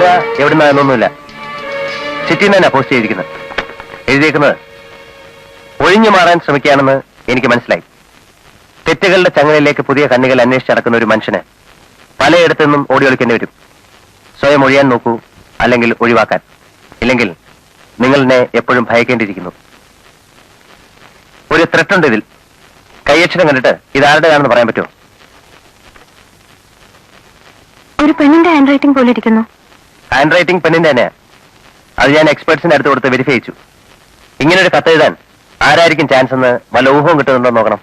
ആരാ എവിടുന്നൊന്നുമില്ല. സിറ്റിയിൽ നിന്ന് തന്നെ പോസ്റ്റ് ചെയ്തിരിക്കുന്നത്. എഴുതിയേക്കുന്നത് ഒഴിഞ്ഞു മാറാൻ ശ്രമിക്കുകയാണെന്ന് എനിക്ക് മനസ്സിലായി. തെറ്റുകളുടെ ചങ്ങലയിലേക്ക് പുതിയ കണ്ണികൾ അന്വേഷിച്ചടക്കുന്ന ഒരു മനുഷ്യന് പലയിടത്തു നിന്നും ഓടി ഒളിക്കേണ്ടി വരും. സ്വയം ഒഴിയാൻ നോക്കൂ, അല്ലെങ്കിൽ ഒഴിവാക്കാൻ. ഇല്ലെങ്കിൽ നിങ്ങളെ എപ്പോഴും ഭയക്കേണ്ടിയിരിക്കുന്നു. ഒരു ത്രെട്ടുണ്ട് ഇതിൽ. കൈയക്ഷരം കണ്ടിട്ട് ഇതാരുടേതാണെന്ന് പറയാൻ പറ്റുമോ? ഒരു പെണ്ണിന്റെ ഹാൻഡ് റൈറ്റിംഗ് പോലെ ഇരിക്കുന്നു. ഹാൻഡ് റൈറ്റിംഗ് പെണ്ണിന്റെ തന്നെയാ. അത് ഞാൻ എക്സ്പെർട്സിന്റെ അടുത്ത് കൊടുത്ത് വെരിഫൈ ചെയ്തു. ഇങ്ങനൊരു കത്തെഴുതാൻ ആരായിരിക്കും ചാൻസ് എന്ന് വല്ല ഊഹവും കിട്ടുന്നുണ്ടോ നോക്കണം.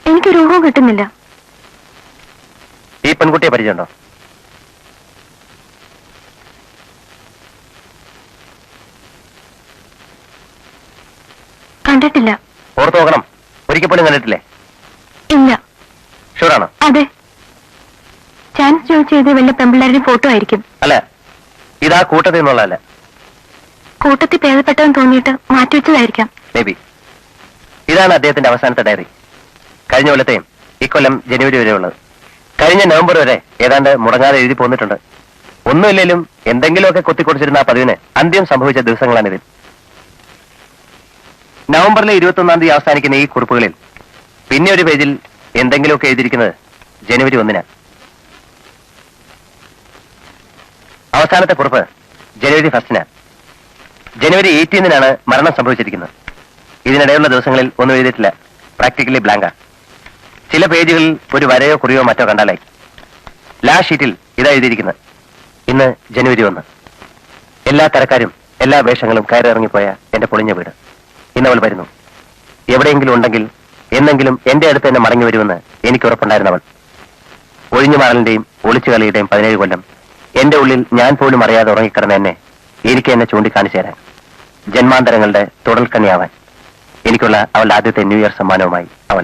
എനിക്കൊരു ഊഹവും കിട്ടുന്നില്ല. ഈ പെൺകുട്ടിയെ പരിചയമുണ്ടോ? കണ്ടിട്ടില്ല. ഓർത്ത് നോക്കണം. ഒരിക്കൽ പോലും കണ്ടിട്ടില്ലേ? ഇല്ല. ഷുവറാണോ? അതെ. ചാൻസ് ചോദിച്ച് ചെയ്ത് വല്ല പെമ്പിള്ളാരുടെ ഫോട്ടോ ആയിരിക്കും. അല്ല, ഇതാ കൂട്ടത്തിൽ നിന്നുള്ളതല്ല. കൂട്ടത്തിൽ ഭേദപ്പെട്ടവൻ തോന്നിയിട്ട് മാറ്റിവെച്ചതായിരിക്കാം. May be. ഇതാണ് അദ്ദേഹത്തിന്റെ അവസാനത്തെ ഡയറി. കഴിഞ്ഞ കൊല്ലത്തെയും ഇക്കൊല്ലം ജനുവരി വരെ ഉള്ളത്. കഴിഞ്ഞ നവംബർ വരെ ഏതാണ്ട് മുടങ്ങാതെ എഴുതി പോന്നിട്ടുണ്ട്. ഒന്നുമില്ലെങ്കിലും എന്തെങ്കിലുമൊക്കെ കൊത്തിക്കൊടിച്ചിരുന്ന ആ പതിവിന് അന്ത്യം സംഭവിച്ച ദിവസങ്ങളാണിത്. നവംബറിലെ 21-ാം തീയതി അവസാനിക്കുന്ന ഈ കുറിപ്പുകളിൽ പിന്നെ ഒരു പേജിൽ എന്തെങ്കിലുമൊക്കെ എഴുതിയിരിക്കുന്നത് ജനുവരി 1-നാണ്. അവസാനത്തെ കുറിപ്പ് ജനുവരി 1-നാണ്. ജനുവരി 18-നാണ് മരണം സംഭവിച്ചിരിക്കുന്നത്. ഇതിനിടെയുള്ള ദിവസങ്ങളിൽ ഒന്നും എഴുതിയിട്ടില്ല. പ്രാക്ടിക്കലി ബ്ലാങ്കാ. ചില പേജുകളിൽ ഒരു വരയോ കുറിയോ മറ്റോ കണ്ടാലായി. ലാസ്റ്റ് ഷീറ്റിൽ ഇതാ എഴുതിയിരിക്കുന്നത്. ഇന്ന് ജനുവരി 1. എല്ലാ തരക്കാരും എല്ലാ വേഷങ്ങളും കയറിറങ്ങിപ്പോയ എന്റെ പൊളിഞ്ഞ വീട്. ഇന്നവൾ വരുന്നു. എവിടെയെങ്കിലും ഉണ്ടെങ്കിൽ എന്നെങ്കിലും എന്റെ അടുത്ത് തന്നെ മടങ്ങി വരുമെന്ന് എനിക്ക് ഉറപ്പുണ്ടായിരുന്നവൾ. ഒഴിഞ്ഞുമാറലിന്റെയും ഒളിച്ചുകളിയുടെയും 17 കൊല്ലം എന്റെ ഉള്ളിൽ ഞാൻ പോലും അറിയാതെ ഉറങ്ങിക്കിടന്ന എനിക്ക് എന്നെ ചൂണ്ടിക്കാണിച്ചു തരാൻ, ജന്മാന്തരങ്ങളുടെ തുടർക്കണ്ണിയാവാൻ എനിക്കുള്ള അവളുടെ ആദ്യത്തെ ന്യൂ ഇയർ സമ്മാനവുമായി അവൾ.